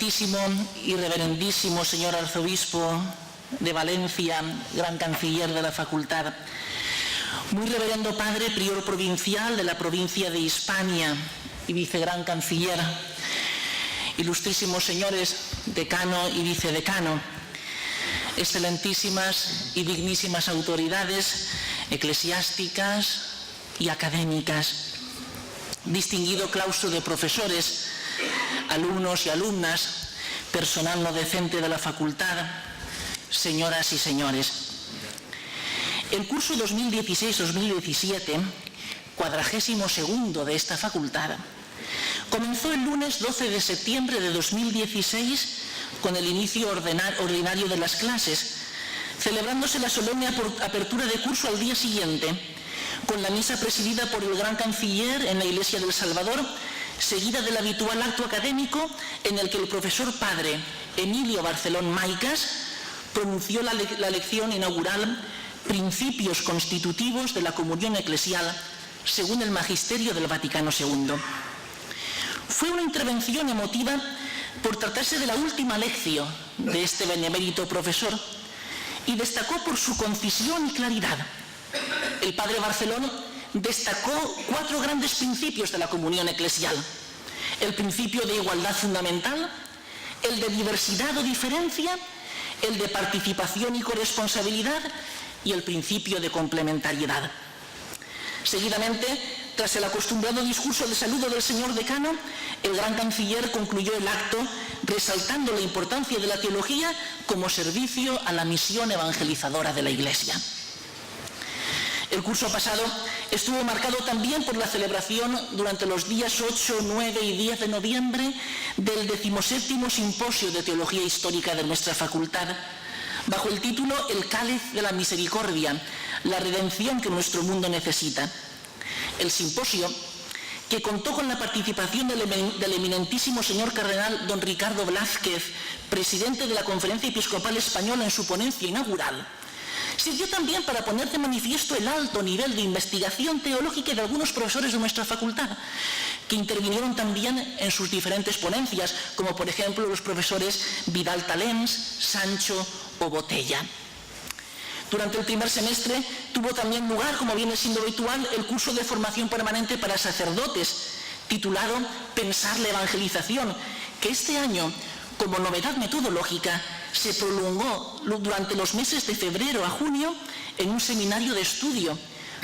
Excelentísimo y reverendísimo señor arzobispo de Valencia, gran canciller de la facultad, muy reverendo padre prior provincial de la provincia de Hispania y vicegran canciller, ilustrísimos señores decano y vicedecano, excelentísimas y dignísimas autoridades eclesiásticas y académicas, distinguido claustro de profesores, alumnos y alumnas, personal no docente de la facultad, señoras y señores. El curso 2016-2017, 42º de esta facultad, comenzó el lunes 12 de septiembre de 2016 con el inicio ordinario de las clases, celebrándose la solemne apertura de curso al día siguiente, con la misa presidida por el gran canciller en la Iglesia del Salvador, seguida del habitual acto académico en el que el profesor padre Emilio Barcelón Maicas pronunció la lección inaugural Principios constitutivos de la comunión eclesial según el magisterio del Vaticano II. Fue una intervención emotiva por tratarse de la última lección de este benemérito profesor y destacó por su concisión y claridad. El padre Barcelón destacó 4 grandes principios de la comunión eclesial: el principio de igualdad fundamental, el de diversidad o diferencia, el de participación y corresponsabilidad y el principio de complementariedad. Seguidamente, tras el acostumbrado discurso de saludo del señor decano, el gran canciller concluyó el acto resaltando la importancia de la teología como servicio a la misión evangelizadora de la Iglesia. El curso pasado estuvo marcado también por la celebración durante los días 8, 9 y 10 de noviembre del 17º Simposio de Teología Histórica de nuestra facultad, bajo el título El cáliz de la misericordia, la redención que nuestro mundo necesita. El simposio, que contó con la participación del eminentísimo señor cardenal don Ricardo Blázquez, presidente de la Conferencia Episcopal Española en su ponencia inaugural, sirvió también para poner de manifiesto el alto nivel de investigación teológica de algunos profesores de nuestra facultad, que intervinieron también en sus diferentes ponencias, como por ejemplo los profesores Vidal Talens, Sancho o Botella. Durante el primer semestre tuvo también lugar, como viene siendo habitual, el curso de formación permanente para sacerdotes, titulado Pensar la evangelización, que este año, como novedad metodológica, se prolongó durante los meses de febrero a junio en un seminario de estudio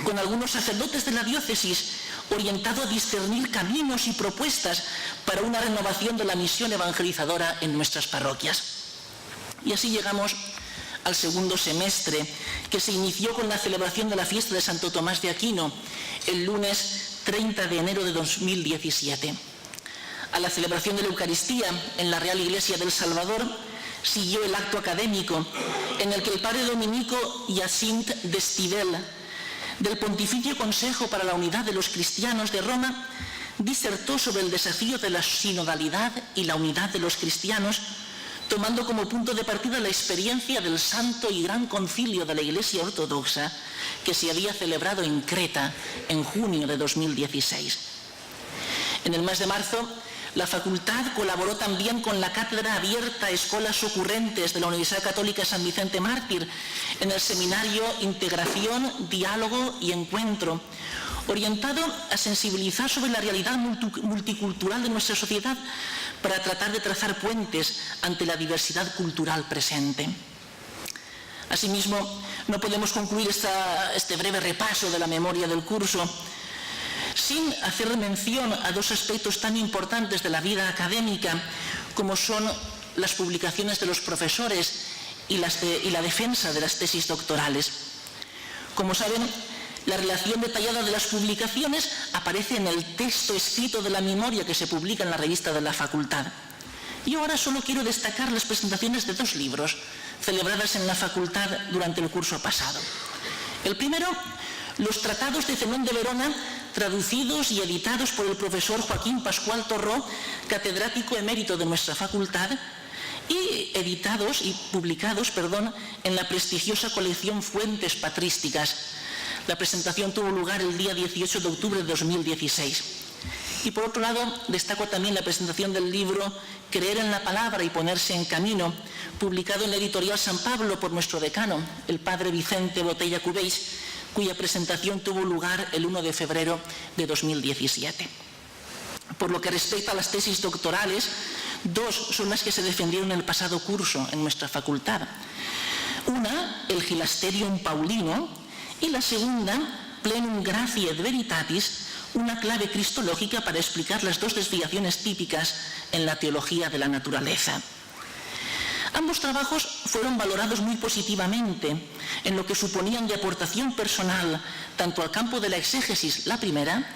con algunos sacerdotes de la diócesis, orientado a discernir caminos y propuestas para una renovación de la misión evangelizadora en nuestras parroquias. Y así llegamos al segundo semestre, que se inició con la celebración de la fiesta de Santo Tomás de Aquino, el lunes 30 de enero de 2017. A la celebración de la Eucaristía en la Real Iglesia del Salvador siguió el acto académico, en el que el padre dominico Jacint d'Estivel, del Pontificio Consejo para la Unidad de los Cristianos de Roma, disertó sobre el desafío de la sinodalidad y la unidad de los cristianos, tomando como punto de partida la experiencia del Santo y Gran Concilio de la Iglesia Ortodoxa, que se había celebrado en Creta en junio de 2016. En el mes de marzo, la facultad colaboró también con la Cátedra Abierta a Escolas Ocurrentes de la Universidad Católica San Vicente Mártir en el seminario Integración, Diálogo y Encuentro, orientado a sensibilizar sobre la realidad multicultural de nuestra sociedad para tratar de trazar puentes ante la diversidad cultural presente. Asimismo, no podemos concluir este breve repaso de la memoria del curso sin hacer mención a 2 aspectos tan importantes de la vida académica como son las publicaciones de los profesores y la defensa de las tesis doctorales. Como saben, la relación detallada de las publicaciones aparece en el texto escrito de la memoria que se publica en la revista de la facultad. Y ahora solo quiero destacar las presentaciones de 2 libros celebradas en la facultad durante el curso pasado. El primero, los tratados de Zenón de Verona, traducidos y editados por el profesor Joaquín Pascual Torró, catedrático emérito de nuestra facultad, y editados y publicados, en la prestigiosa colección Fuentes Patrísticas. La presentación tuvo lugar el día 18 de octubre de 2016. Y por otro lado, destaco también la presentación del libro Creer en la palabra y ponerse en camino, publicado en la editorial San Pablo por nuestro decano, el padre Vicente Botella Cubells, cuya presentación tuvo lugar el 1 de febrero de 2017. Por lo que respecta a las tesis doctorales, 2 son las que se defendieron en el pasado curso en nuestra facultad. Una, el Gilasterium Paulino, y la segunda, Plenum Gratiae et Veritatis, una clave cristológica para explicar las 2 desviaciones típicas en la teología de la naturaleza. Ambos trabajos fueron valorados muy positivamente en lo que suponían de aportación personal tanto al campo de la exégesis, la primera,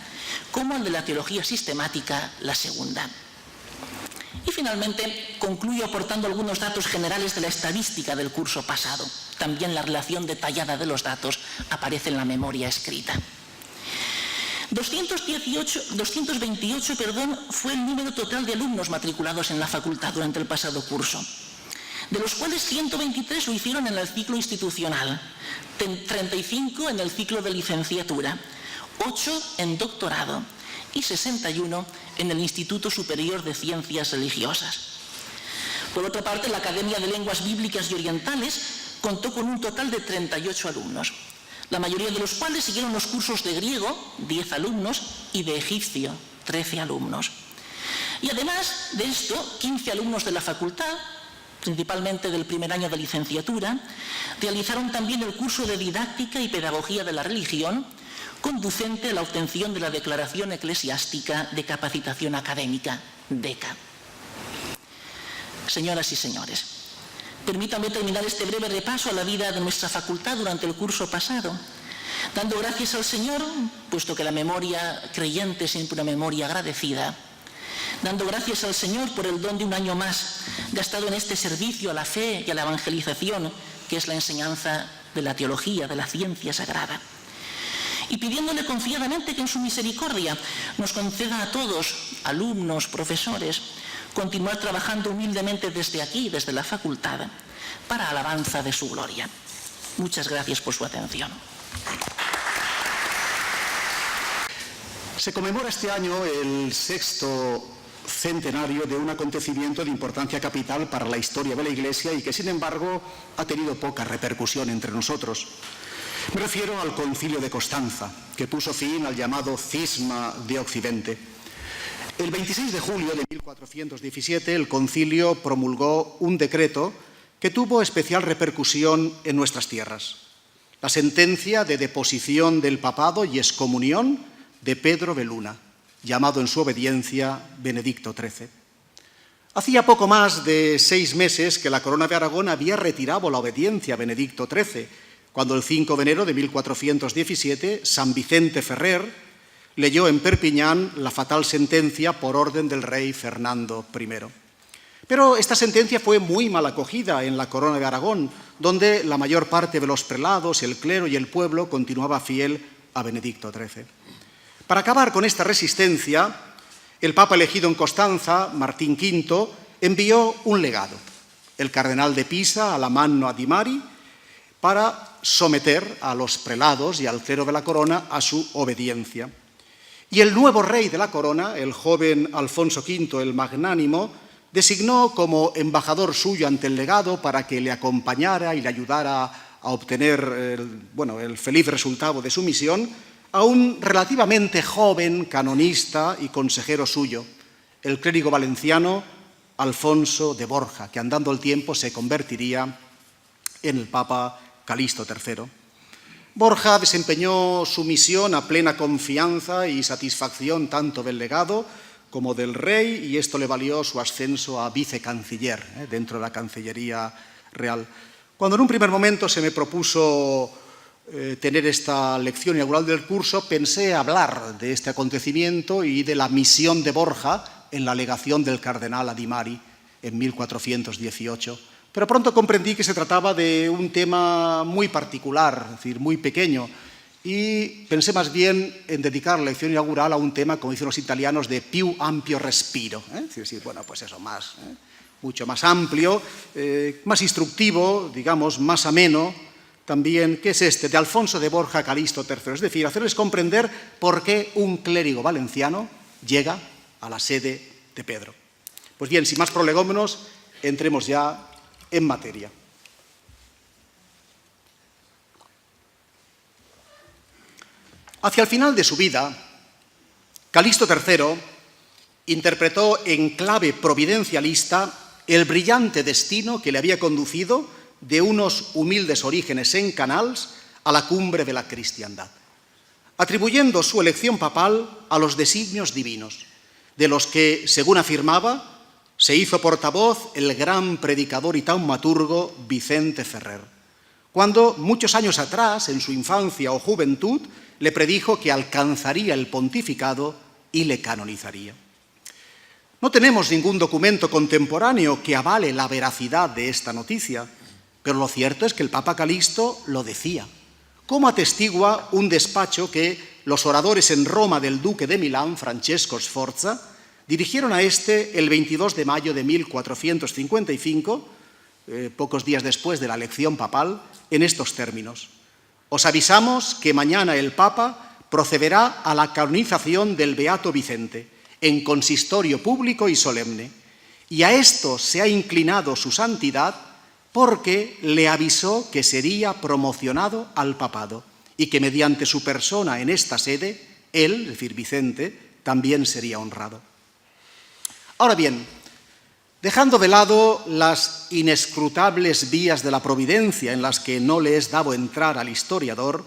como al de la teología sistemática, la segunda. Y finalmente concluyo aportando algunos datos generales de la estadística del curso pasado. También la relación detallada de los datos aparece en la memoria escrita. 228 fue el número total de alumnos matriculados en la facultad durante el pasado curso, de los cuales 123 lo hicieron en el ciclo institucional, 35 en el ciclo de licenciatura, 8 en doctorado y 61 en el Instituto Superior de Ciencias Religiosas. Por otra parte, la Academia de Lenguas Bíblicas y Orientales contó con un total de 38 alumnos, la mayoría de los cuales siguieron los cursos de griego, 10 alumnos, y de egipcio, 13 alumnos. Y además de esto, 15 alumnos de la facultad, principalmente del primer año de licenciatura, realizaron también el curso de Didáctica y Pedagogía de la Religión, conducente a la obtención de la Declaración Eclesiástica de Capacitación Académica, DECA. Señoras y señores, permítanme terminar este breve repaso a la vida de nuestra facultad durante el curso pasado, dando gracias al Señor, puesto que la memoria creyente es siempre una memoria agradecida, dando gracias al Señor por el don de un año más gastado en este servicio a la fe y a la evangelización, que es la enseñanza de la teología, de la ciencia sagrada. Y pidiéndole confiadamente que en su misericordia nos conceda a todos, alumnos, profesores, continuar trabajando humildemente desde aquí, desde la facultad, para alabanza de su gloria. Muchas gracias por su atención. Se conmemora este año el 6º centenario de un acontecimiento de importancia capital para la historia de la Iglesia y que, sin embargo, ha tenido poca repercusión entre nosotros. Me refiero al Concilio de Constanza, que puso fin al llamado Cisma de Occidente. El 26 de julio de 1417, el concilio promulgó un decreto que tuvo especial repercusión en nuestras tierras: la sentencia de deposición del papado y excomunión de Pedro de Luna, llamado en su obediencia Benedicto XIII. Hacía poco más de 6 meses que la Corona de Aragón había retirado la obediencia a Benedicto XIII, cuando el 5 de enero de 1417 San Vicente Ferrer leyó en Perpiñán la fatal sentencia por orden del rey Fernando I. Pero esta sentencia fue muy mal acogida en la Corona de Aragón, donde la mayor parte de los prelados, el clero y el pueblo continuaba fiel a Benedicto XIII. Para acabar con esta resistencia, el Papa elegido en Constanza, Martín V, envió un legado, el cardenal de Pisa, Alamanno Adimari, para someter a los prelados y al clero de la corona a su obediencia. Y el nuevo rey de la corona, el joven Alfonso V el Magnánimo, designó como embajador suyo ante el legado para que le acompañara y le ayudara a obtener el feliz resultado de su misión a un relativamente joven canonista y consejero suyo, el clérigo valenciano Alfonso de Borja, que andando el tiempo se convertiría en el Papa Calixto III. Borja desempeñó su misión a plena confianza y satisfacción tanto del legado como del rey, y esto le valió su ascenso a vicecanciller dentro de la Cancillería Real. Cuando en un primer momento se me propuso tener esta lección inaugural del curso, pensé hablar de este acontecimiento y de la misión de Borja en la legación del cardenal Adimari en 1418. Pero pronto comprendí que se trataba de un tema muy particular, es decir, muy pequeño, y pensé más bien en dedicar la lección inaugural a un tema, como dicen los italianos, de più ampio respiro. Es decir, bueno, pues eso, mucho más amplio, más instructivo, digamos, más ameno también, que es este, de Alfonso de Borja Calixto III. Es decir, hacerles comprender por qué un clérigo valenciano llega a la sede de Pedro. Pues bien, sin más prolegómenos, entremos ya en materia. Hacia el final de su vida, Calixto III interpretó en clave providencialista el brillante destino que le había conducido de unos humildes orígenes en Canals a la cumbre de la cristiandad, atribuyendo su elección papal a los designios divinos, de los que, según afirmaba, se hizo portavoz el gran predicador y taumaturgo Vicente Ferrer, cuando muchos años atrás, en su infancia o juventud, le predijo que alcanzaría el pontificado y le canonizaría. No tenemos ningún documento contemporáneo que avale la veracidad de esta noticia, pero lo cierto es que el Papa Calixto lo decía, como atestigua un despacho que los oradores en Roma del duque de Milán, Francesco Sforza, dirigieron a este el 22 de mayo de 1455, pocos días después de la elección papal, en estos términos. Os avisamos que mañana el Papa procederá a la canonización del Beato Vicente, en consistorio público y solemne, y a esto se ha inclinado su santidad porque le avisó que sería promocionado al papado y que mediante su persona en esta sede, él, es decir, Vicente, también sería honrado. Ahora bien, dejando de lado las inescrutables vías de la providencia en las que no le es dado entrar al historiador,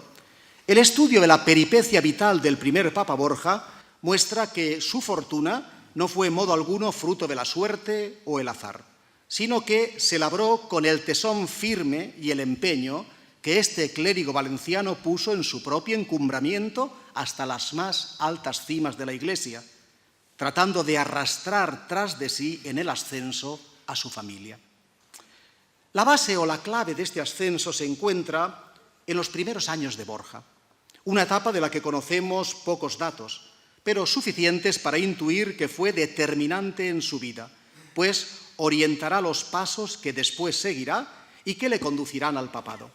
el estudio de la peripecia vital del primer Papa Borja muestra que su fortuna no fue en modo alguno fruto de la suerte o el azar, sino que se labró con el tesón firme y el empeño que este clérigo valenciano puso en su propio encumbramiento hasta las más altas cimas de la Iglesia, tratando de arrastrar tras de sí en el ascenso a su familia. La base o la clave de este ascenso se encuentra en los primeros años de Borja, una etapa de la que conocemos pocos datos, pero suficientes para intuir que fue determinante en su vida, pues orientará los pasos que después seguirá y que le conducirán al papado.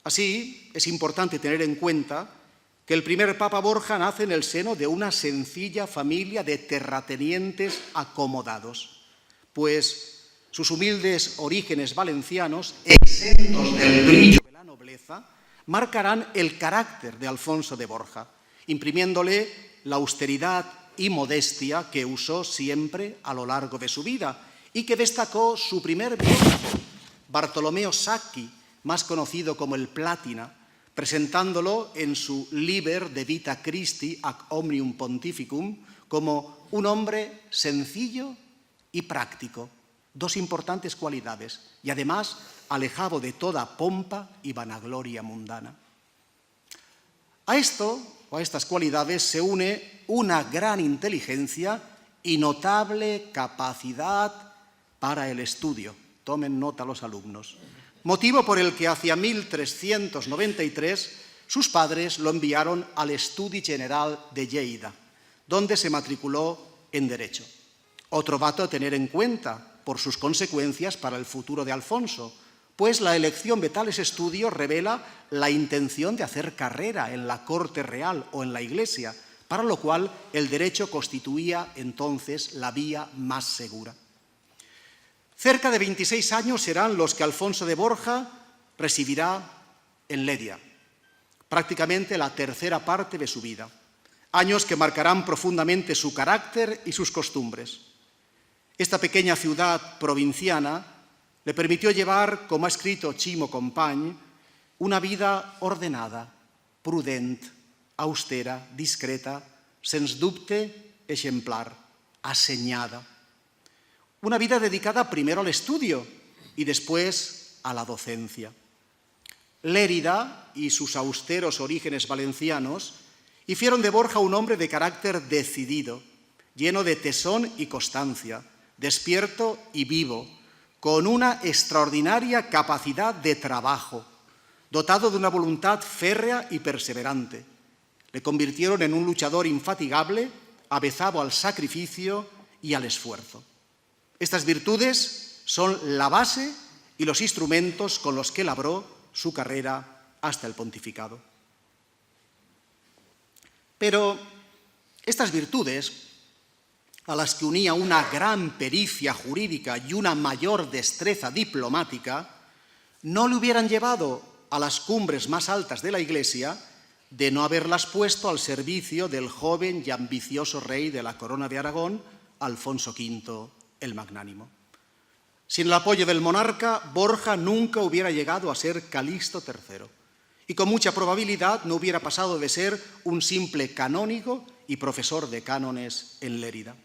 Así, es importante tener en cuenta que el primer Papa Borja nace en el seno de una sencilla familia de terratenientes acomodados, pues sus humildes orígenes valencianos, exentos del brillo de la nobleza, marcarán el carácter de Alfonso de Borja, imprimiéndole la austeridad y modestia que usó siempre a lo largo de su vida y que destacó su primer biógrafo, Bartolomeo Sacchi, más conocido como el Plátina, presentándolo en su Liber de Vita Christi ac Omnium Pontificum como un hombre sencillo y práctico, dos importantes cualidades, y además alejado de toda pompa y vanagloria mundana. A estas cualidades se une una gran inteligencia y notable capacidad para el estudio. Tomen nota los alumnos. Motivo por el que hacia 1393 sus padres lo enviaron al Estudi General de Lleida, donde se matriculó en Derecho. Otro dato a tener en cuenta por sus consecuencias para el futuro de Alfonso, pues la elección de tales estudios revela la intención de hacer carrera en la corte real o en la Iglesia, para lo cual el derecho constituía entonces la vía más segura. Cerca de 26 años serán los que Alfonso de Borja residirá en Ledia, prácticamente la tercera parte de su vida, años que marcarán profundamente su carácter y sus costumbres. Esta pequeña ciudad provinciana le permitió llevar, como ha escrito Chimo Company, una vida ordenada, prudent, austera, discreta, sens dubte, ejemplar, assenyada. Una vida dedicada primero al estudio y después a la docencia. Lérida y sus austeros orígenes valencianos hicieron de Borja un hombre de carácter decidido, lleno de tesón y constancia, despierto y vivo, con una extraordinaria capacidad de trabajo, dotado de una voluntad férrea y perseverante. Le convirtieron en un luchador infatigable, avezado al sacrificio y al esfuerzo. Estas virtudes son la base y los instrumentos con los que labró su carrera hasta el pontificado. Pero estas virtudes, a las que unía una gran pericia jurídica y una mayor destreza diplomática, no le hubieran llevado a las cumbres más altas de la Iglesia de no haberlas puesto al servicio del joven y ambicioso rey de la Corona de Aragón, Alfonso V el Magnánimo. Sin el apoyo del monarca, Borja nunca hubiera llegado a ser Calixto III y con mucha probabilidad no hubiera pasado de ser un simple canónigo y profesor de cánones en Lérida.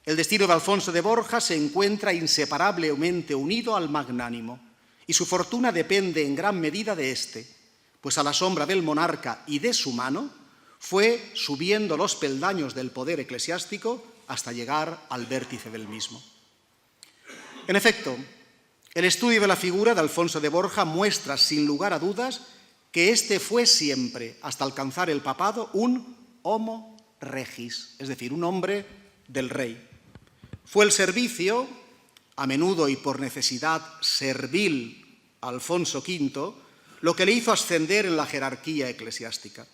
El destino de Alfonso de Borja se encuentra inseparablemente unido al Magnánimo y su fortuna depende en gran medida de éste, pues a la sombra del monarca y de su mano fue subiendo los peldaños del poder eclesiástico hasta llegar al vértice del mismo. En efecto, el estudio de la figura de Alfonso de Borja muestra sin lugar a dudas que éste fue siempre, hasta alcanzar el papado, un homo regis, es decir, un hombre del rey. Fue el servicio, a menudo y por necesidad servil, a Alfonso V, lo que le hizo ascender en la jerarquía eclesiástica.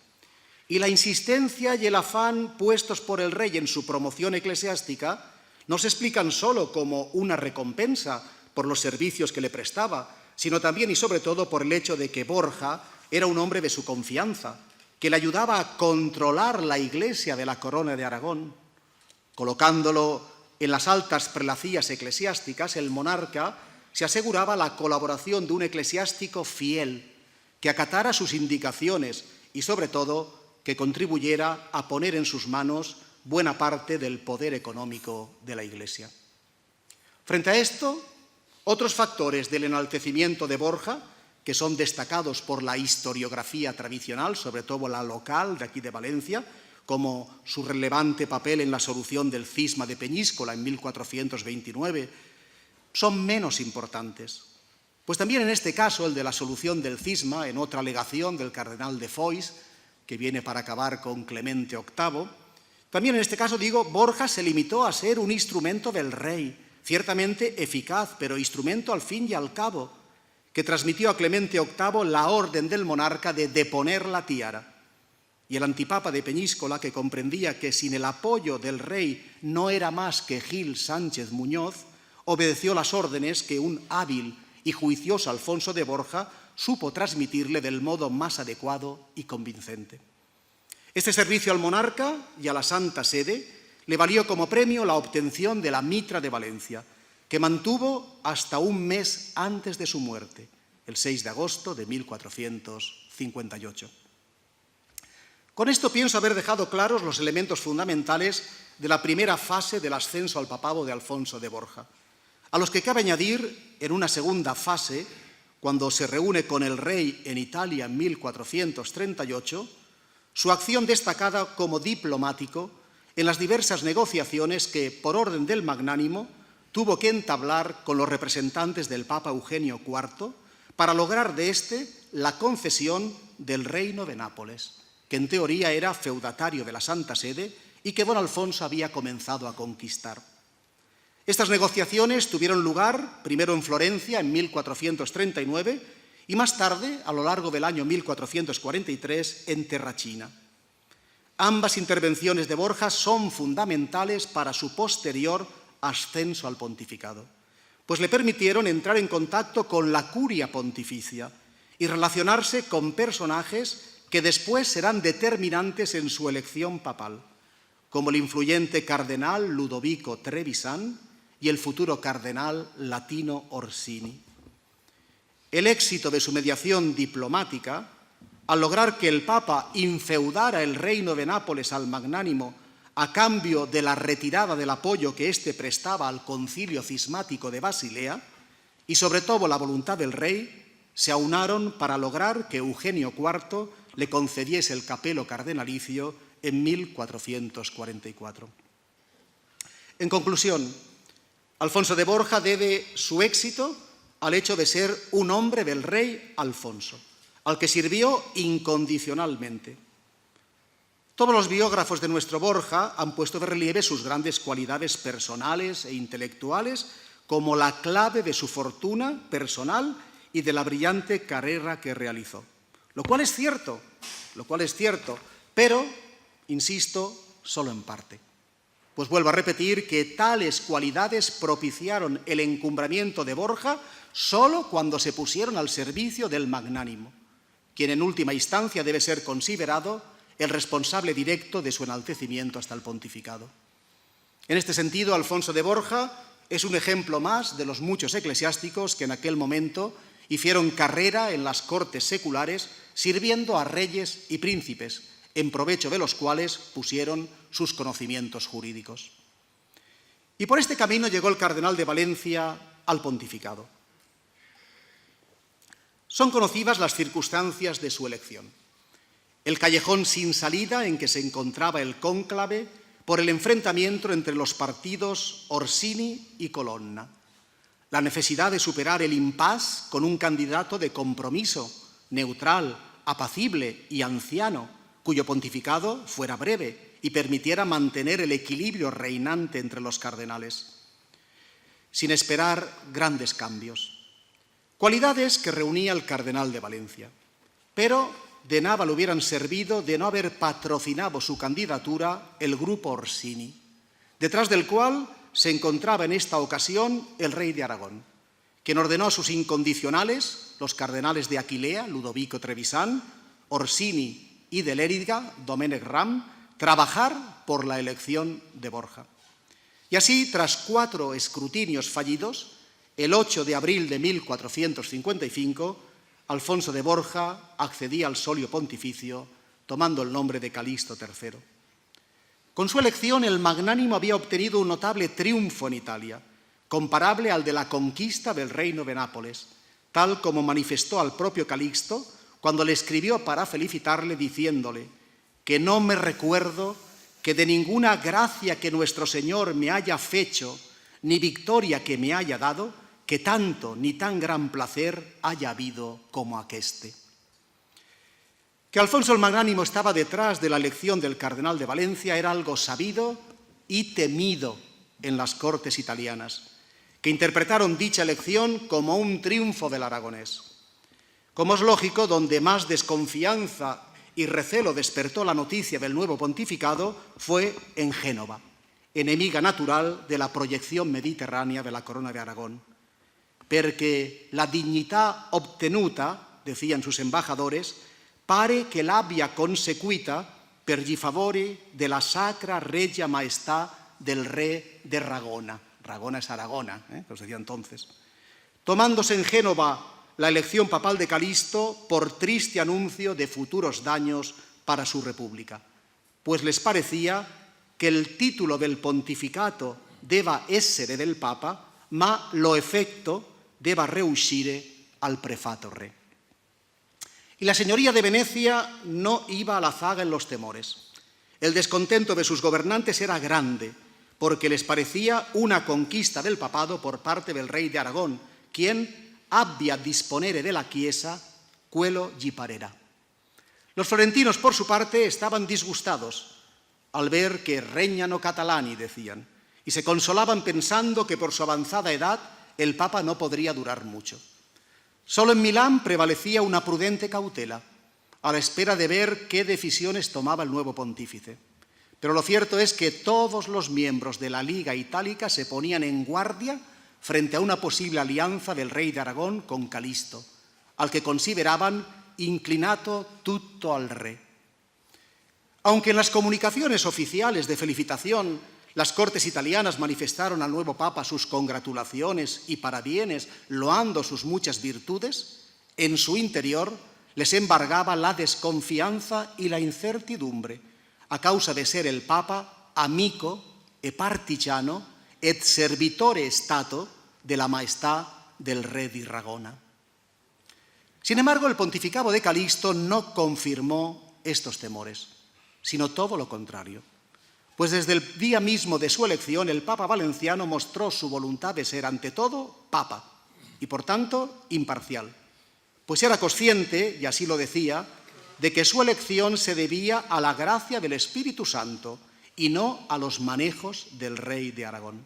Y la insistencia y el afán puestos por el rey en su promoción eclesiástica no se explican solo como una recompensa por los servicios que le prestaba, sino también y sobre todo por el hecho de que Borja era un hombre de su confianza, que le ayudaba a controlar la Iglesia de la Corona de Aragón. Colocándolo en las altas prelacías eclesiásticas, el monarca se aseguraba la colaboración de un eclesiástico fiel, que acatara sus indicaciones y, sobre todo, que contribuyera a poner en sus manos buena parte del poder económico de la Iglesia. Frente a esto, otros factores del enaltecimiento de Borja, que son destacados por la historiografía tradicional, sobre todo la local de aquí de Valencia, como su relevante papel en la solución del cisma de Peñíscola en 1429, son menos importantes. Pues también en este caso, el de la solución del cisma, en otra alegación del cardenal de Foix, que viene para acabar con Clemente VIII, también en este caso, Borja se limitó a ser un instrumento del rey, ciertamente eficaz, pero instrumento al fin y al cabo, que transmitió a Clemente VIII la orden del monarca de deponer la tiara. Y el antipapa de Peñíscola, que comprendía que sin el apoyo del rey no era más que Gil Sánchez Muñoz, obedeció las órdenes que un hábil y juicioso Alfonso de Borja supo transmitirle del modo más adecuado y convincente. Este servicio al monarca y a la Santa Sede le valió como premio la obtención de la mitra de Valencia, que mantuvo hasta un mes antes de su muerte, el 6 de agosto de 1458. Con esto pienso haber dejado claros los elementos fundamentales de la primera fase del ascenso al papado de Alfonso de Borja, a los que cabe añadir en una segunda fase, cuando se reúne con el rey en Italia en 1438, su acción destacada como diplomático en las diversas negociaciones que, por orden del Magnánimo, tuvo que entablar con los representantes del Papa Eugenio IV para lograr de éste la concesión del Reino de Nápoles, que en teoría era feudatario de la Santa Sede y que don Alfonso había comenzado a conquistar. Estas negociaciones tuvieron lugar primero en Florencia en 1439 y más tarde, a lo largo del año 1443, en Terrachina. Ambas intervenciones de Borja son fundamentales para su posterior ascenso al pontificado, pues le permitieron entrar en contacto con la curia pontificia y relacionarse con personajes que después serán determinantes en su elección papal, como el influyente cardenal Ludovico Trevisan y el futuro cardenal Latino Orsini. El éxito de su mediación diplomática, al lograr que el Papa infeudara el reino de Nápoles al Magnánimo a cambio de la retirada del apoyo que éste prestaba al concilio cismático de Basilea, y sobre todo la voluntad del rey, se aunaron para lograr que Eugenio IV le concediese el capelo cardenalicio en 1444. En conclusión, Alfonso de Borja debe su éxito al hecho de ser un hombre del rey Alfonso, al que sirvió incondicionalmente. Todos los biógrafos de nuestro Borja han puesto de relieve sus grandes cualidades personales e intelectuales como la clave de su fortuna personal y de la brillante carrera que realizó. Lo cual es cierto, pero, insisto, solo en parte. Pues vuelvo a repetir que tales cualidades propiciaron el encumbramiento de Borja solo cuando se pusieron al servicio del magnánimo, quien en última instancia debe ser considerado el responsable directo de su enaltecimiento hasta el pontificado. En este sentido, Alfonso de Borja es un ejemplo más de los muchos eclesiásticos que en aquel momento hicieron carrera en las cortes seculares, sirviendo a reyes y príncipes, en provecho de los cuales pusieron sus conocimientos jurídicos. Y por este camino llegó el cardenal de Valencia al pontificado. Son conocidas las circunstancias de su elección. El callejón sin salida en que se encontraba el cónclave por el enfrentamiento entre los partidos Orsini y Colonna. La necesidad de superar el impasse con un candidato de compromiso, neutral, apacible y anciano, cuyo pontificado fuera breve y permitiera mantener el equilibrio reinante entre los cardenales, sin esperar grandes cambios. Cualidades que reunía el cardenal de Valencia, pero de nada le hubieran servido de no haber patrocinado su candidatura el grupo Orsini, detrás del cual se encontraba en esta ocasión el rey de Aragón, quien ordenó a sus incondicionales, los cardenales de Aquilea, Ludovico Trevisan, Orsini y de Lérida, Domènec Ram, trabajar por la elección de Borja. Y así, tras 4 escrutinios fallidos, el 8 de abril de 1455, Alfonso de Borja accedía al solio pontificio, tomando el nombre de Calixto III. Con su elección, el magnánimo había obtenido un notable triunfo en Italia, comparable al de la conquista del reino de Nápoles, tal como manifestó al propio Calixto cuando le escribió para felicitarle diciéndole que no me recuerdo que de ninguna gracia que nuestro Señor me haya fecho, ni victoria que me haya dado, que tanto ni tan gran placer haya habido como aqueste. Que Alfonso el Magnánimo estaba detrás de la elección del cardenal de Valencia era algo sabido y temido en las cortes italianas, que interpretaron dicha elección como un triunfo del aragonés. Como es lógico, donde más desconfianza y recelo despertó la noticia del nuevo pontificado fue en Génova, enemiga natural de la proyección mediterránea de la corona de Aragón, perché la dignità obtenuta, decían sus embajadores, pare che l'abbia conseguita per gli favori della sacra regia maestà del re de Ragona. Ragona es Aragona, os decía entonces. Tomándose en Génova la elección papal de Calixto por triste anuncio de futuros daños para su república, pues les parecía que el título del pontificato deba essere del Papa, ma lo effetto deba reuscire al prefato re. Y la señoría de Venecia no iba a la zaga en los temores. El descontento de sus gobernantes era grande, porque les parecía una conquista del papado por parte del rey de Aragón, quien abbia disponere de la Chiesa quello gli parerà. Los florentinos, por su parte, estaban disgustados al ver que regnano catalani, decían, y se consolaban pensando que por su avanzada edad el Papa no podría durar mucho. Solo en Milán prevalecía una prudente cautela, a la espera de ver qué decisiones tomaba el nuevo pontífice. Pero lo cierto es que todos los miembros de la Liga Itálica se ponían en guardia frente a una posible alianza del rey de Aragón con Calixto, al que consideraban inclinato tutto al re. Aunque en las comunicaciones oficiales de felicitación las cortes italianas manifestaron al nuevo Papa sus congratulaciones y parabienes, loando sus muchas virtudes, en su interior les embargaba la desconfianza y la incertidumbre, a causa de ser el Papa amico e partigiano et servitore stato de la maestà del re di Ragona. Sin embargo, el pontificado de Calixto no confirmó estos temores, sino todo lo contrario, pues desde el día mismo de su elección el Papa valenciano mostró su voluntad de ser ante todo Papa y por tanto imparcial, pues era consciente, y así lo decía, de que su elección se debía a la gracia del Espíritu Santo y no a los manejos del rey de Aragón.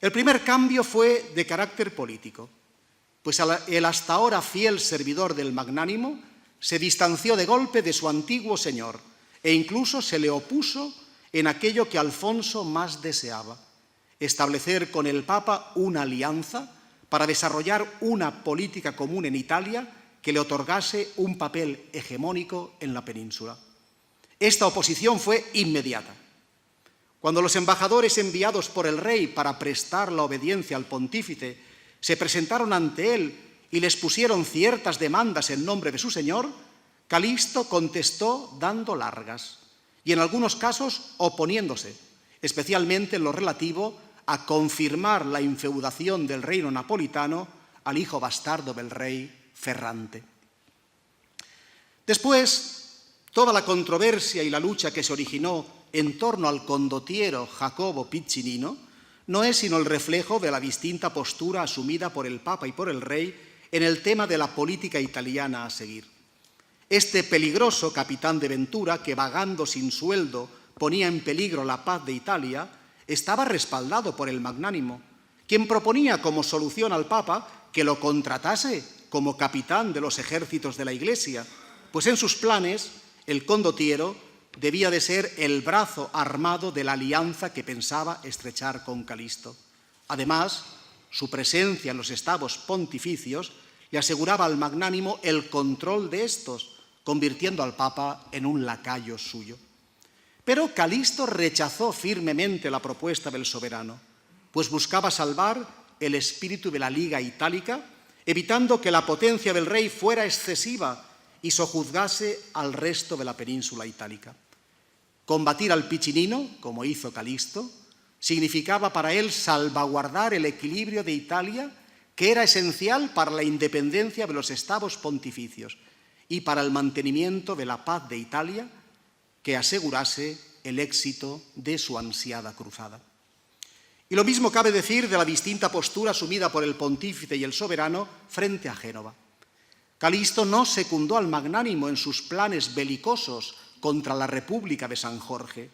El primer cambio fue de carácter político, pues el hasta ahora fiel servidor del magnánimo se distanció de golpe de su antiguo señor e incluso se le opuso en aquello que Alfonso más deseaba: establecer con el Papa una alianza para desarrollar una política común en Italia que le otorgase un papel hegemónico en la península. Esta oposición fue inmediata. Cuando los embajadores enviados por el rey para prestar la obediencia al pontífice se presentaron ante él y les pusieron ciertas demandas en nombre de su señor, Calixto contestó dando largas y en algunos casos oponiéndose, especialmente en lo relativo a confirmar la infeudación del reino napolitano al hijo bastardo del rey, Ferrante. Después, toda la controversia y la lucha que se originó en torno al condottiero Jacobo Piccinino no es sino el reflejo de la distinta postura asumida por el Papa y por el rey en el tema de la política italiana a seguir. Este peligroso capitán de Ventura, que vagando sin sueldo ponía en peligro la paz de Italia, estaba respaldado por el Magnánimo, quien proponía como solución al Papa que lo contratase como capitán de los ejércitos de la Iglesia, pues en sus planes el condottiero debía de ser el brazo armado de la alianza que pensaba estrechar con Calixto. Además, su presencia en los estabos pontificios le aseguraba al Magnánimo el control de estos, convirtiendo al Papa en un lacayo suyo. Pero Calixto rechazó firmemente la propuesta del soberano, pues buscaba salvar el espíritu de la Liga Itálica, evitando que la potencia del rey fuera excesiva y sojuzgase al resto de la península itálica. Combatir al Piccinino, como hizo Calixto, significaba para él salvaguardar el equilibrio de Italia, que era esencial para la independencia de los estados pontificios y para el mantenimiento de la paz de Italia, que asegurase el éxito de su ansiada cruzada. Y lo mismo cabe decir de la distinta postura asumida por el pontífice y el soberano frente a Génova. Calixto no secundó al Magnánimo en sus planes belicosos contra la República de San Jorge,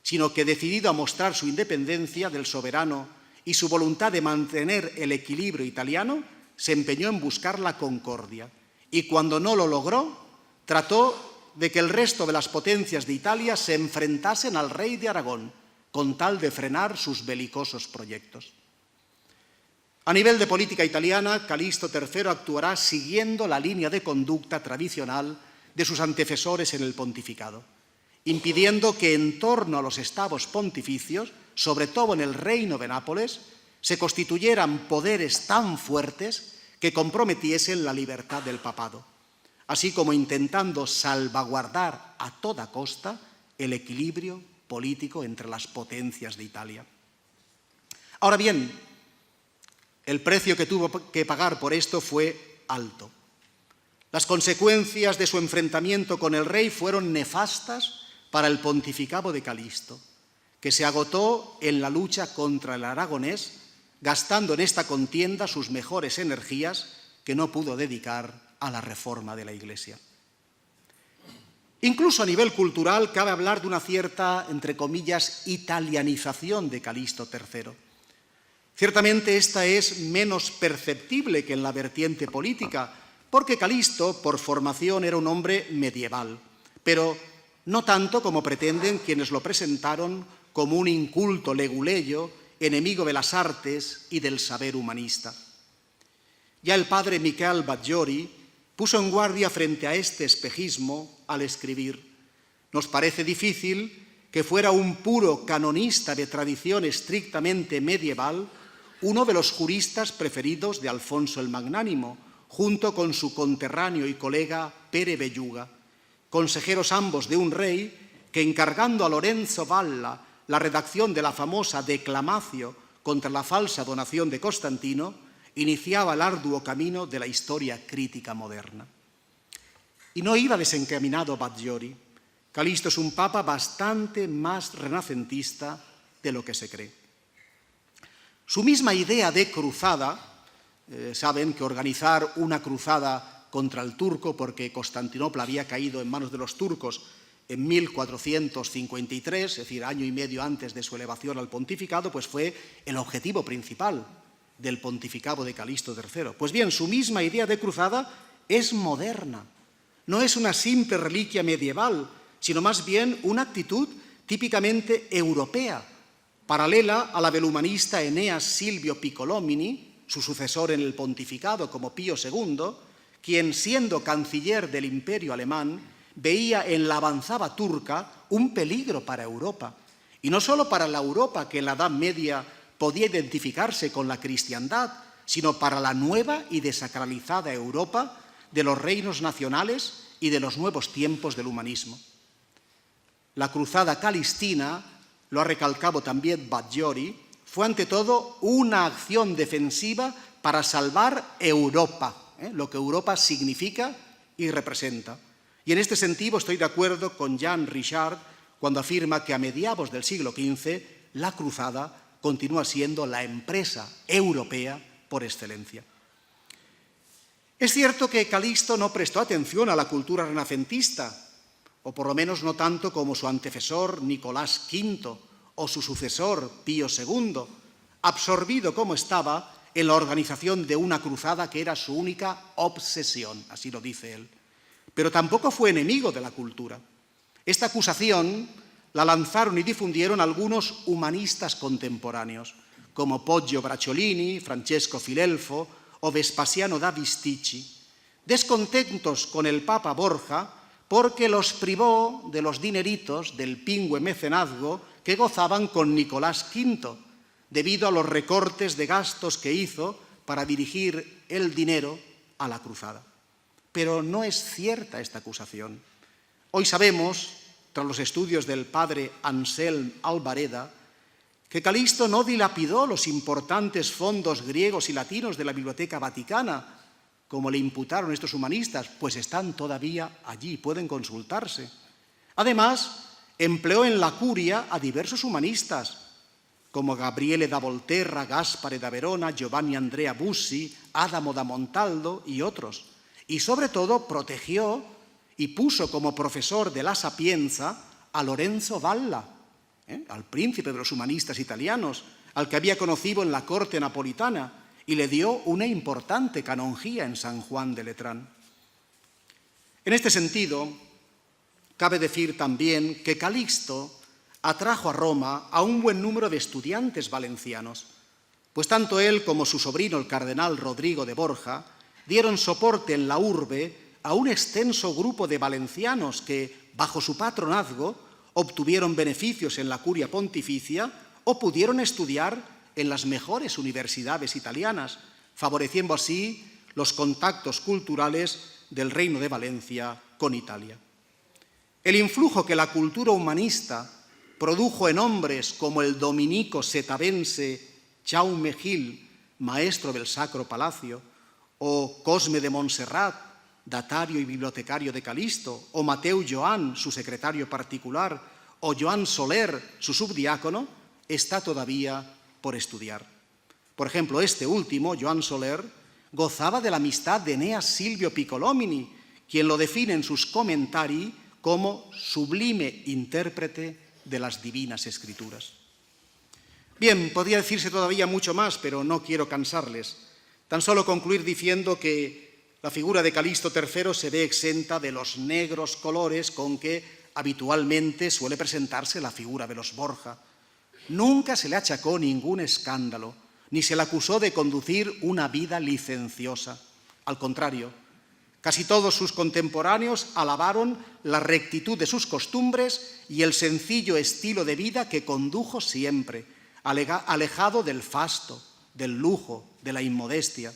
sino que, decidido a mostrar su independencia del soberano y su voluntad de mantener el equilibrio italiano, se empeñó en buscar la concordia y, cuando no lo logró, trató de que el resto de las potencias de Italia se enfrentasen al rey de Aragón, con tal de frenar sus belicosos proyectos. A nivel de política italiana, Calixto III actuará siguiendo la línea de conducta tradicional de sus antecesores en el pontificado, impidiendo que en torno a los estabos pontificios, sobre todo en el reino de Nápoles, se constituyeran poderes tan fuertes que comprometiesen la libertad del papado, así como intentando salvaguardar a toda costa el equilibrio político entre las potencias de Italia. Ahora bien, el precio que tuvo que pagar por esto fue alto. Las consecuencias de su enfrentamiento con el rey fueron nefastas para el pontificado de Calixto, que se agotó en la lucha contra el aragonés, gastando en esta contienda sus mejores energías que no pudo dedicar a la reforma de la Iglesia. Incluso a nivel cultural cabe hablar de una cierta, entre comillas, italianización de Calixto III. Ciertamente esta es menos perceptible que en la vertiente política, porque Calixto, por formación, era un hombre medieval, pero no tanto como pretenden quienes lo presentaron como un inculto leguleyo, enemigo de las artes y del saber humanista. Ya el padre Michele Baggiori puso en guardia frente a este espejismo al escribir: «Nos parece difícil que fuera un puro canonista de tradición estrictamente medieval uno de los juristas preferidos de Alfonso el Magnánimo, junto con su conterráneo y colega Pere Belluga, consejeros ambos de un rey que, encargando a Lorenzo Valla la redacción de la famosa Declamatio contra la falsa donación de Constantino, iniciaba el arduo camino de la historia crítica moderna». Y no iba desencaminado Baggiori. Calixto es un papa bastante más renacentista de lo que se cree. Su misma idea de cruzada, saben que organizar una cruzada contra el turco, porque Constantinopla había caído en manos de los turcos en 1453, es decir, año y medio antes de su elevación al pontificado, pues fue el objetivo principal del pontificado de Calixto III. Pues bien, su misma idea de cruzada es moderna, no es una simple reliquia medieval, sino más bien una actitud típicamente europea, paralela a la del humanista Eneas Silvio Piccolomini, su sucesor en el pontificado como Pío II, quien, siendo canciller del Imperio alemán, veía en la avanzada turca un peligro para Europa, y no solo para la Europa que en la Edad Media podía identificarse con la cristiandad, sino para la nueva y desacralizada Europa de los reinos nacionales y de los nuevos tiempos del humanismo. La cruzada calistina, lo ha recalcado también Baggiori, fue ante todo una acción defensiva para salvar Europa, lo que Europa significa y representa. Y en este sentido estoy de acuerdo con Jean Richard cuando afirma que a mediados del siglo XV la cruzada continúa siendo la empresa europea por excelencia. Es cierto que Calixto no prestó atención a la cultura renacentista, o por lo menos no tanto como su antecesor Nicolás V o su sucesor Pío II, absorbido como estaba en la organización de una cruzada que era su única obsesión, así lo dice él. Pero tampoco fue enemigo de la cultura. Esta acusación la lanzaron y difundieron algunos humanistas contemporáneos, como Poggio Bracciolini, Francesco Filelfo o Vespasiano da Bisticci, descontentos con el Papa Borja porque los privó de los dineritos del pingüe mecenazgo que gozaban con Nicolás V, debido a los recortes de gastos que hizo para dirigir el dinero a la cruzada. Pero no es cierta esta acusación. Hoy sabemos, tras los estudios del padre Anselm Albareda, que Calixto no dilapidó los importantes fondos griegos y latinos de la Biblioteca Vaticana, como le imputaron estos humanistas, pues están todavía allí, pueden consultarse. Además, empleó en la curia a diversos humanistas, como Gabriele da Volterra, Gaspare da Verona, Giovanni Andrea Bussi, Adamo da Montaldo y otros. Y sobre todo protegió y puso como profesor de la Sapienza a Lorenzo Valla, al príncipe de los humanistas italianos, al que había conocido en la corte napolitana, y le dio una importante canonjía en San Juan de Letrán. En este sentido, cabe decir también que Calixto atrajo a Roma a un buen número de estudiantes valencianos, pues tanto él como su sobrino, el cardenal Rodrigo de Borja, dieron soporte en la urbe a un extenso grupo de valencianos que, bajo su patronazgo, obtuvieron beneficios en la curia pontificia o pudieron estudiar en las mejores universidades italianas, favoreciendo así los contactos culturales del Reino de Valencia con Italia. El influjo que la cultura humanista produjo en hombres como el dominico setavense Jaume Gil, maestro del Sacro Palacio, o Cosme de Montserrat, datario y bibliotecario de Calixto, o Mateu Joan, su secretario particular, o Joan Soler, su subdiácono, está todavía por estudiar. Por ejemplo, este último, Joan Soler, gozaba de la amistad de Eneas Silvio Piccolomini, quien lo define en sus comentarii como sublime intérprete de las divinas escrituras. Bien, podría decirse todavía mucho más, pero no quiero cansarles. Tan solo concluir diciendo que la figura de Calixto III se ve exenta de los negros colores con que habitualmente suele presentarse la figura de los Borja. Nunca se le achacó ningún escándalo, ni se le acusó de conducir una vida licenciosa. Al contrario, casi todos sus contemporáneos alabaron la rectitud de sus costumbres y el sencillo estilo de vida que condujo siempre, alejado del fasto, del lujo, de la inmodestia.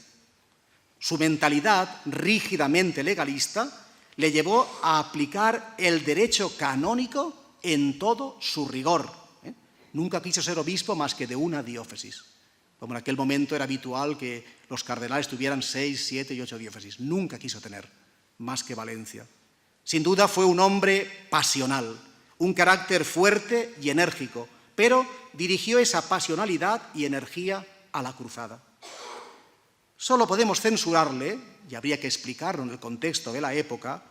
Su mentalidad rígidamente legalista le llevó a aplicar el derecho canónico en todo su rigor. Nunca quiso ser obispo más que de una diócesis, como en aquel momento era habitual que los cardenales tuvieran 6, 7 y 8 diócesis. Nunca quiso tener más que Valencia. Sin duda fue un hombre pasional, un carácter fuerte y enérgico, pero dirigió esa pasionalidad y energía a la cruzada. Solo podemos censurarle, y habría que explicarlo en el contexto de la época,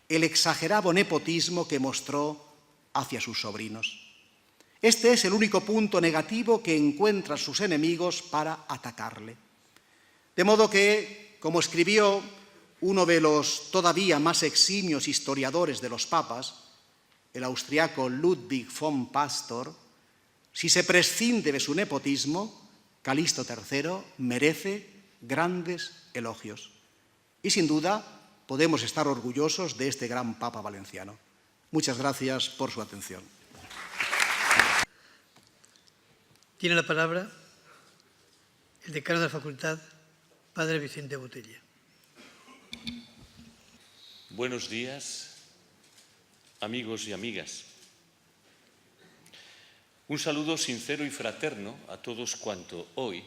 el exagerado nepotismo que mostró hacia sus sobrinos. Este es el único punto negativo que encuentran sus enemigos para atacarle. De modo que, como escribió uno de los todavía más eximios historiadores de los papas, el austriaco Ludwig von Pastor, si se prescinde de su nepotismo, Calixto III merece grandes elogios. Y sin duda podemos estar orgullosos de este gran Papa valenciano. Muchas gracias por su atención. Tiene la palabra el decano de la facultad, padre Vicente Botella. Buenos días, amigos y amigas. Un saludo sincero y fraterno a todos cuanto hoy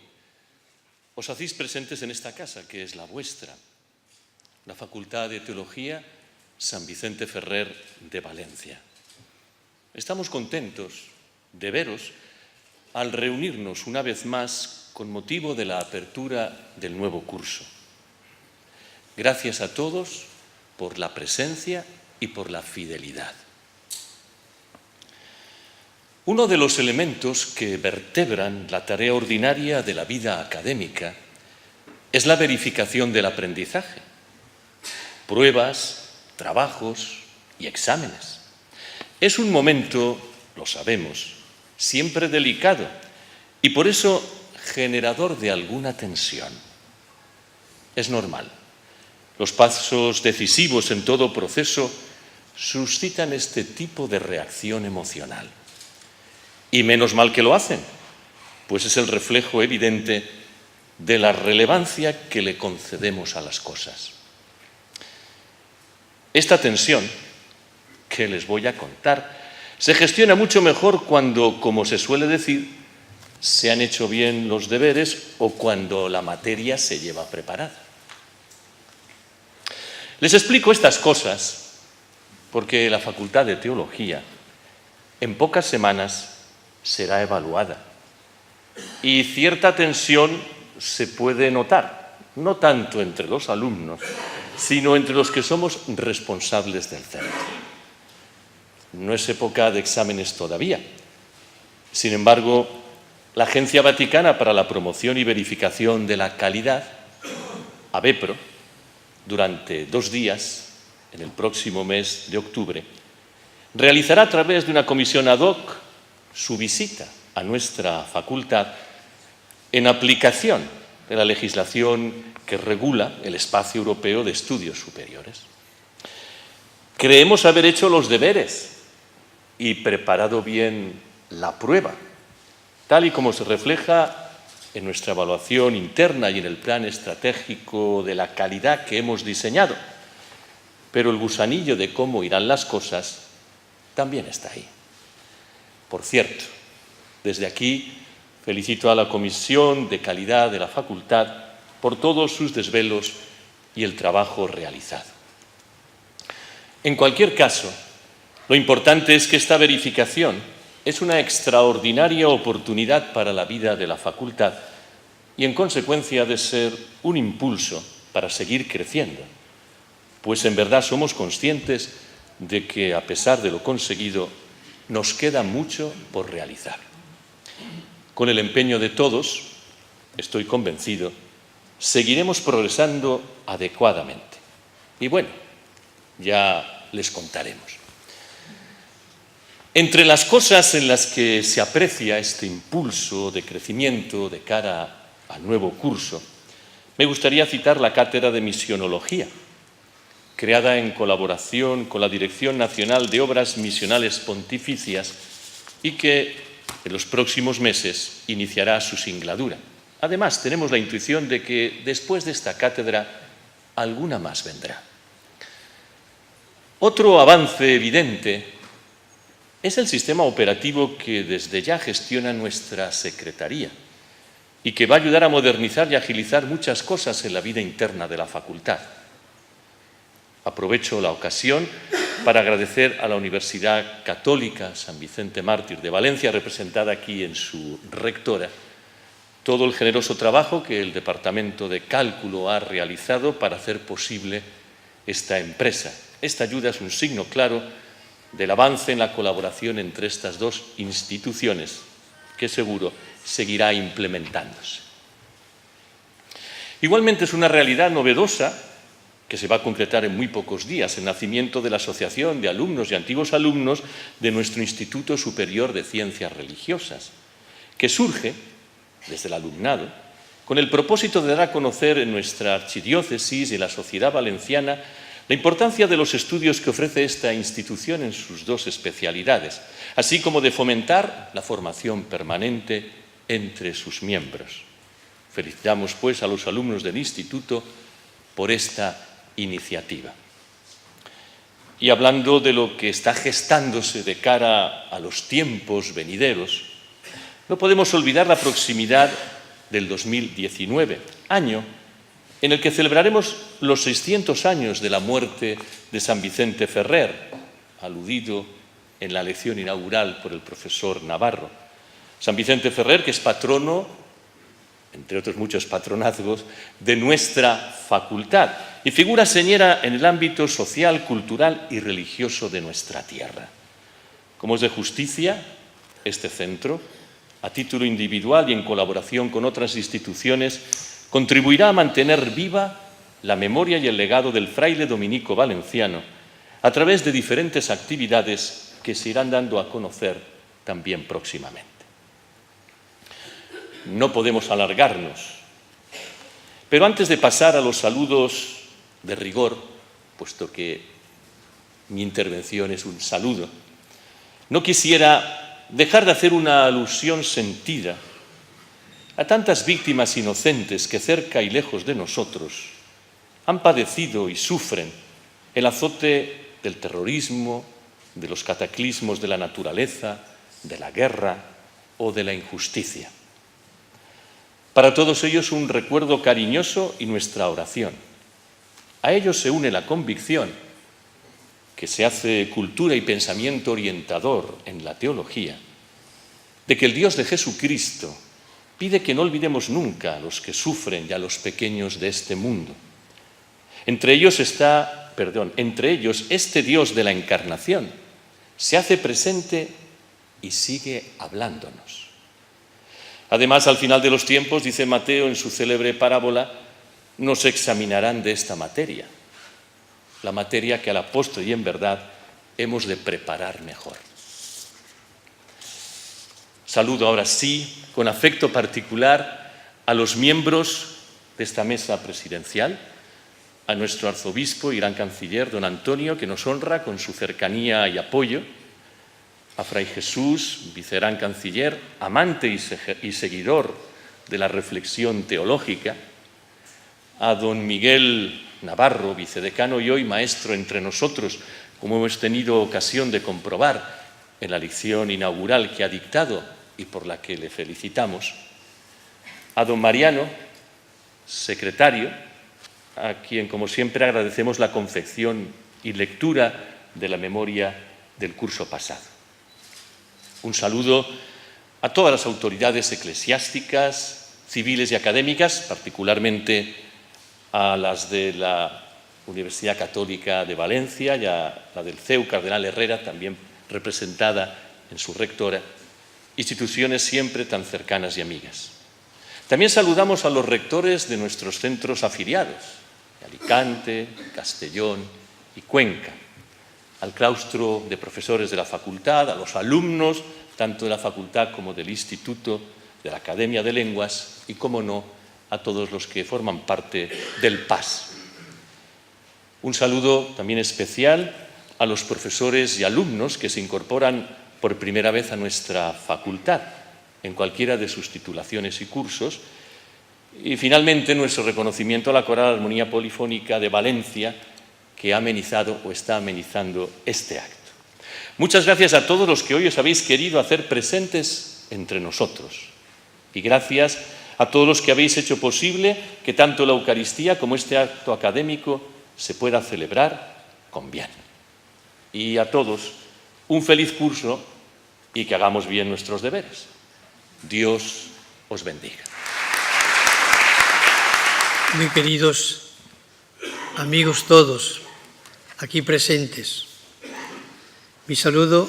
os hacéis presentes en esta casa, que es la vuestra, la Facultad de Teología San Vicente Ferrer de Valencia. Estamos contentos de veros al reunirnos una vez más con motivo de la apertura del nuevo curso. Gracias a todos por la presencia y por la fidelidad. Uno de los elementos que vertebran la tarea ordinaria de la vida académica es la verificación del aprendizaje. Pruebas, trabajos y exámenes. Es un momento, lo sabemos, siempre delicado y por eso generador de alguna tensión. Es normal. Los pasos decisivos en todo proceso suscitan este tipo de reacción emocional. Y menos mal que lo hacen, pues es el reflejo evidente de la relevancia que le concedemos a las cosas. Esta tensión, que les voy a contar, se gestiona mucho mejor cuando, como se suele decir, se han hecho bien los deberes o cuando la materia se lleva preparada. Les explico estas cosas porque la Facultad de Teología en pocas semanas será evaluada y cierta tensión se puede notar, no tanto entre los alumnos, sino entre los que somos responsables del centro. No es época de exámenes todavía. Sin embargo, la Agencia Vaticana para la Promoción y Verificación de la Calidad, AVEPRO, durante 2 días, en el próximo mes de octubre, realizará a través de una comisión ad hoc su visita a nuestra facultad en aplicación de la legislación que regula el espacio europeo de estudios superiores. Creemos haber hecho los deberes y preparado bien la prueba, tal y como se refleja en nuestra evaluación interna y en el plan estratégico de la calidad que hemos diseñado. Pero el gusanillo de cómo irán las cosas también está ahí. Por cierto, desde aquí felicito a la Comisión de Calidad de la Facultad por todos sus desvelos y el trabajo realizado. En cualquier caso, lo importante es que esta verificación es una extraordinaria oportunidad para la vida de la facultad y, en consecuencia, de ser un impulso para seguir creciendo, pues en verdad somos conscientes de que, a pesar de lo conseguido, nos queda mucho por realizar. Con el empeño de todos, estoy convencido, seguiremos progresando adecuadamente. Y bueno, ya les contaremos. Entre las cosas en las que se aprecia este impulso de crecimiento de cara al nuevo curso, me gustaría citar la Cátedra de Misionología, creada en colaboración con la Dirección Nacional de Obras Misionales Pontificias y que en los próximos meses iniciará su singladura. Además, tenemos la intuición de que después de esta cátedra alguna más vendrá. Otro avance evidente es el sistema operativo que desde ya gestiona nuestra Secretaría y que va a ayudar a modernizar y agilizar muchas cosas en la vida interna de la facultad. Aprovecho la ocasión para agradecer a la Universidad Católica San Vicente Mártir de Valencia, representada aquí en su rectora, todo el generoso trabajo que el Departamento de Cálculo ha realizado para hacer posible esta empresa. Esta ayuda es un signo claro del avance en la colaboración entre estas dos instituciones, que seguro seguirá implementándose. Igualmente es una realidad novedosa que se va a concretar en muy pocos días, el nacimiento de la Asociación de Alumnos y Antiguos Alumnos de nuestro Instituto Superior de Ciencias Religiosas, que surge desde el alumnado con el propósito de dar a conocer en nuestra archidiócesis y en la sociedad valenciana la importancia de los estudios que ofrece esta institución en sus dos especialidades, así como de fomentar la formación permanente entre sus miembros. Felicitamos, pues, a los alumnos del Instituto por esta iniciativa. Y hablando de lo que está gestándose de cara a los tiempos venideros, no podemos olvidar la proximidad del 2019, año en el que celebraremos los 600 años de la muerte de San Vicente Ferrer, aludido en la lección inaugural por el profesor Navarro. San Vicente Ferrer, que es patrono, entre otros muchos patronazgos, de nuestra facultad y figura señera en el ámbito social, cultural y religioso de nuestra tierra. Como es de justicia, este centro, a título individual y en colaboración con otras instituciones, contribuirá a mantener viva la memoria y el legado del fraile dominico valenciano a través de diferentes actividades que se irán dando a conocer también próximamente. No podemos alargarnos, pero antes de pasar a los saludos de rigor, puesto que mi intervención es un saludo, no quisiera dejar de hacer una alusión sentida a tantas víctimas inocentes que cerca y lejos de nosotros han padecido y sufren el azote del terrorismo, de los cataclismos de la naturaleza, de la guerra o de la injusticia. Para todos ellos un recuerdo cariñoso y nuestra oración. A ellos se une la convicción, que se hace cultura y pensamiento orientador en la teología, de que el Dios de Jesucristo pide que no olvidemos nunca a los que sufren y a los pequeños de este mundo. Entre ellos este Dios de la Encarnación se hace presente y sigue hablándonos. Además, al final de los tiempos, dice Mateo en su célebre parábola, nos examinarán de esta materia, la materia que al apóstol y en verdad hemos de preparar mejor. Saludo ahora sí, con afecto particular, a los miembros de esta mesa presidencial, a nuestro arzobispo y gran canciller, don Antonio, que nos honra con su cercanía y apoyo, a Fray Jesús, vicegran canciller, amante y seguidor de la reflexión teológica, a don Miguel Navarro, vicedecano y hoy maestro entre nosotros, como hemos tenido ocasión de comprobar en la lección inaugural que ha dictado y por la que le felicitamos, a don Mariano, secretario, a quien, como siempre, agradecemos la confección y lectura de la memoria del curso pasado. Un saludo a todas las autoridades eclesiásticas, civiles y académicas, particularmente a las de la Universidad Católica de Valencia y a la del CEU Cardenal Herrera, también representada en su rectora, instituciones siempre tan cercanas y amigas. También saludamos a los rectores de nuestros centros afiliados, de Alicante, Castellón y Cuenca, al claustro de profesores de la facultad, a los alumnos, tanto de la facultad como del instituto, de la Academia de Lenguas y, cómo no, a todos los que forman parte del PAS. Un saludo también especial a los profesores y alumnos que se incorporan por primera vez a nuestra facultad, en cualquiera de sus titulaciones y cursos. Y finalmente nuestro reconocimiento a la Coral Armonía Polifónica de Valencia, que ha amenizado o está amenizando este acto. Muchas gracias a todos los que hoy os habéis querido hacer presentes entre nosotros. Y gracias a todos los que habéis hecho posible que tanto la Eucaristía como este acto académico se pueda celebrar con bien. Y a todos, un feliz curso y que hagamos bien nuestros deberes. Dios os bendiga. Muy queridos amigos todos aquí presentes, mi saludo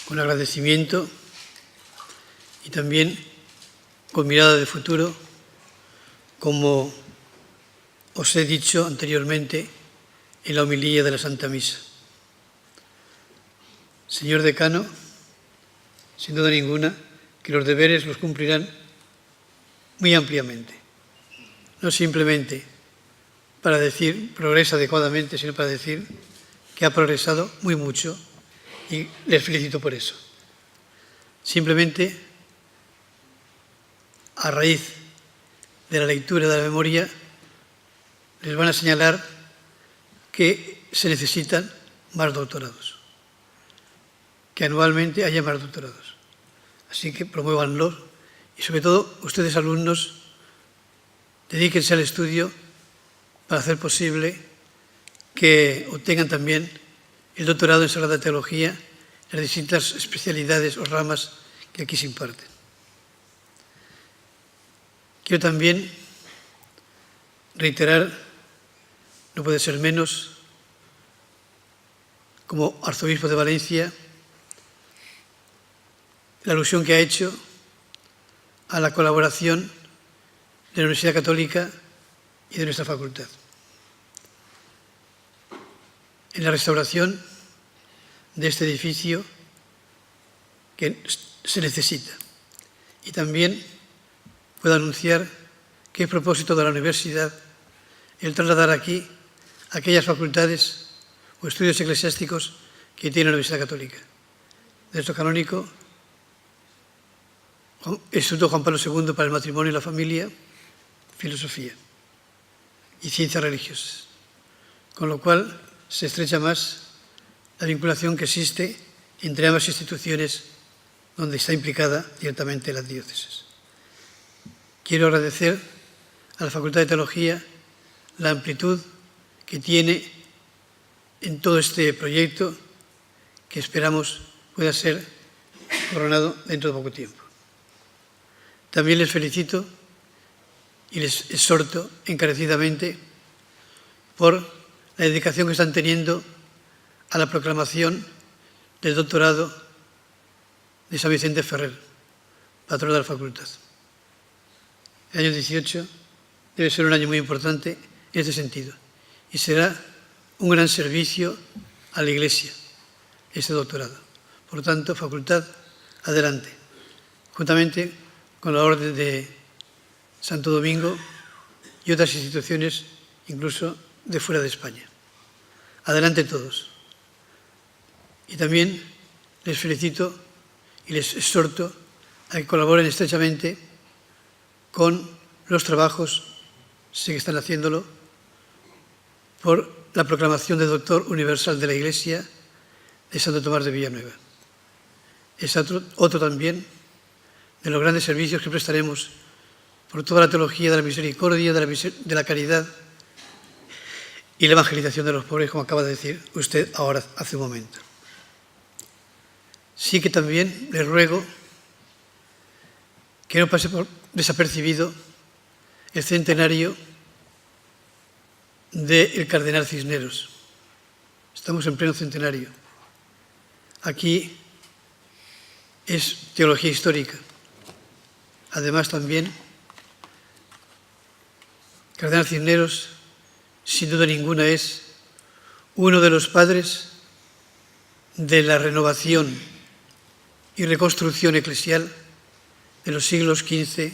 con agradecimiento y también con mirada de futuro como os he dicho anteriormente en la homilía de la Santa Misa. Señor decano, sin duda ninguna, que los deberes los cumplirán muy ampliamente. No simplemente para decir progresa adecuadamente, sino para decir que ha progresado muy mucho y les felicito por eso. Simplemente, a raíz de la lectura de la memoria, les van a señalar que se necesitan más doctorados, que anualmente haya más doctorados. Así que promuévanlos y, sobre todo, ustedes alumnos, dedíquense al estudio para hacer posible que obtengan también el doctorado en Sagrada Teología en las distintas especialidades o ramas que aquí se imparten. Quiero también reiterar, no puede ser menos, como arzobispo de Valencia, la alusión que ha hecho a la colaboración de la Universidad Católica y de nuestra facultad en la restauración de este edificio que se necesita. Y también puedo anunciar que es propósito de la universidad el trasladar aquí aquellas facultades o estudios eclesiásticos que tiene la Universidad Católica. Derecho canónico, Instituto Juan Pablo II para el matrimonio y la familia, filosofía y ciencias religiosas. Con lo cual se estrecha más la vinculación que existe entre ambas instituciones donde está implicada directamente la diócesis. Quiero agradecer a la Facultad de Teología la amplitud que tiene en todo este proyecto que esperamos pueda ser coronado dentro de poco tiempo. También les felicito y les exhorto encarecidamente por la dedicación que están teniendo a la proclamación del doctorado de San Vicente Ferrer, patrón de la facultad. El año 18 debe ser un año muy importante en este sentido y será un gran servicio a la Iglesia este doctorado. Por lo tanto, facultad, adelante. Juntamente con la Orden de Santo Domingo y otras instituciones, incluso de fuera de España. Adelante todos. Y también les felicito y les exhorto a que colaboren estrechamente con los trabajos, sé que están haciéndolo, por la proclamación de Doctor Universal de la Iglesia de Santo Tomás de Villanueva. Es otro también de los grandes servicios que prestaremos por toda la teología de la misericordia, de la caridad y la evangelización de los pobres, como acaba de decir usted ahora hace un momento. Sí que también le ruego que no pase por desapercibido el centenario del cardenal Cisneros. Estamos en pleno centenario. Aquí es teología histórica. Además también, cardenal Cisneros, sin duda ninguna, es uno de los padres de la renovación y reconstrucción eclesial de los siglos XV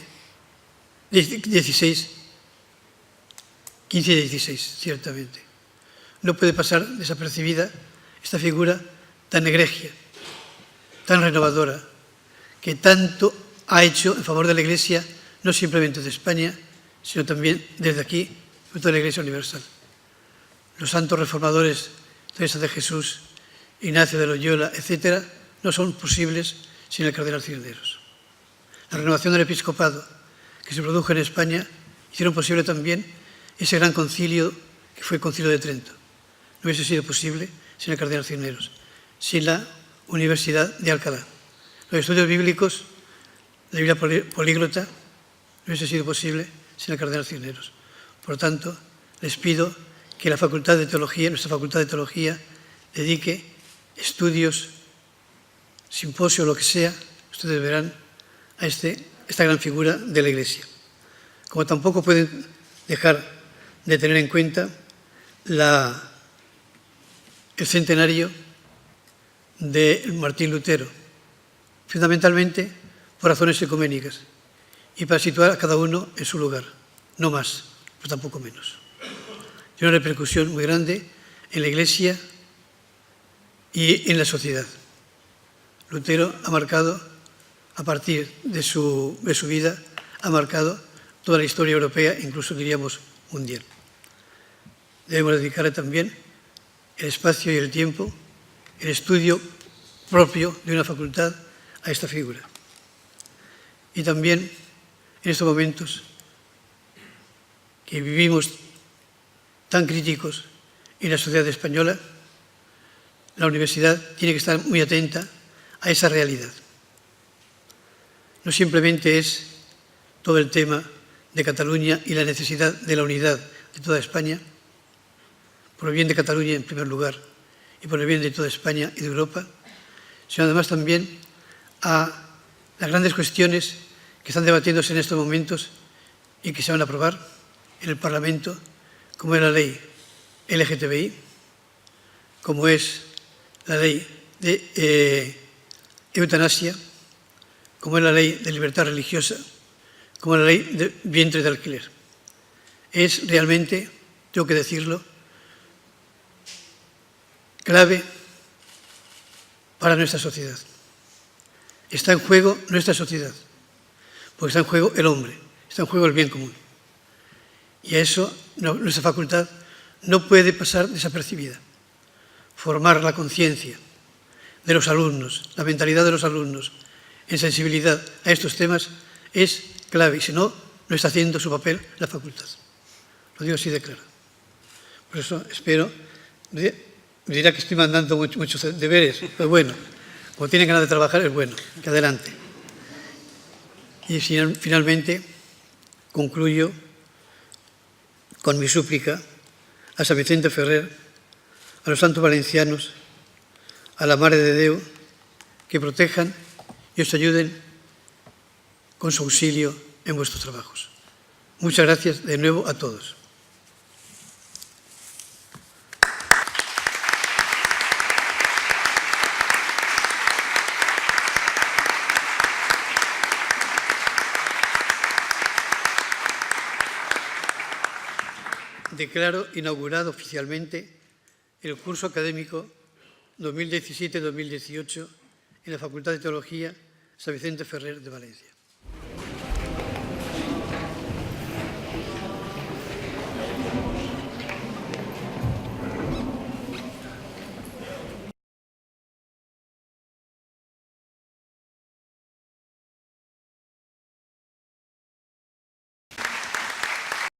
y XVI, ciertamente. No puede pasar desapercibida esta figura tan egregia, tan renovadora, que tanto ha hecho en favor de la Iglesia, no simplemente de España, sino también desde aquí, de toda la Iglesia Universal. Los santos reformadores, Teresa de Jesús, Ignacio de Loyola, etc., no son posibles sin el cardenal Cisneros. La renovación del episcopado que se produjo en España hicieron posible también ese gran concilio que fue el Concilio de Trento. No hubiese sido posible sin el cardenal Cisneros, sin la Universidad de Alcalá. Los estudios bíblicos, la Biblia políglota, no hubiese sido posible sin el cardenal Cisneros. Por lo tanto, les pido que la Facultad de Teología, nuestra Facultad de Teología, dedique estudios, simposio, lo que sea, ustedes verán, a esta gran figura de la Iglesia. Como tampoco pueden dejar de tener en cuenta el centenario de Martín Lutero, fundamentalmente por razones ecuménicas y para situar a cada uno en su lugar, no más, pero tampoco menos. Tiene una repercusión muy grande en la Iglesia y en la sociedad. Lutero ha marcado, a partir de su vida, ha marcado toda la historia europea, incluso diríamos mundial. Debemos dedicarle también el espacio y el tiempo, el estudio propio de una facultad a esta figura. Y también en estos momentos que vivimos tan críticos en la sociedad española, la universidad tiene que estar muy atenta a esa realidad. No simplemente es todo el tema de Cataluña y la necesidad de la unidad de toda España, por el bien de Cataluña en primer lugar y por el bien de toda España y de Europa, sino además también a las grandes cuestiones que están debatiéndose en estos momentos y que se van a aprobar en el Parlamento, como es la ley LGTBI, como es la ley de eutanasia, como es la ley de libertad religiosa, como es la ley de vientre de alquiler. Es realmente, tengo que decirlo, clave para nuestra sociedad. Está en juego nuestra sociedad, porque está en juego el hombre, está en juego el bien común. Y a eso nuestra facultad no puede pasar desapercibida. Formar la conciencia de los alumnos, la mentalidad de los alumnos en sensibilidad a estos temas es clave, y si no, no está haciendo su papel la facultad. Lo digo así de claro. Por eso espero, me dirá que estoy mandando muchos deberes, pero bueno, como tienen ganas de trabajar es bueno, que adelante. Y finalmente concluyo con mi súplica a San Vicente Ferrer, a los santos valencianos, a la Mare de Déu, que protejan y os ayuden con su auxilio en vuestros trabajos. Muchas gracias de nuevo a todos. Declaro inaugurado oficialmente el curso académico 2017-2018 en la Facultad de Teología San Vicente Ferrer de Valencia.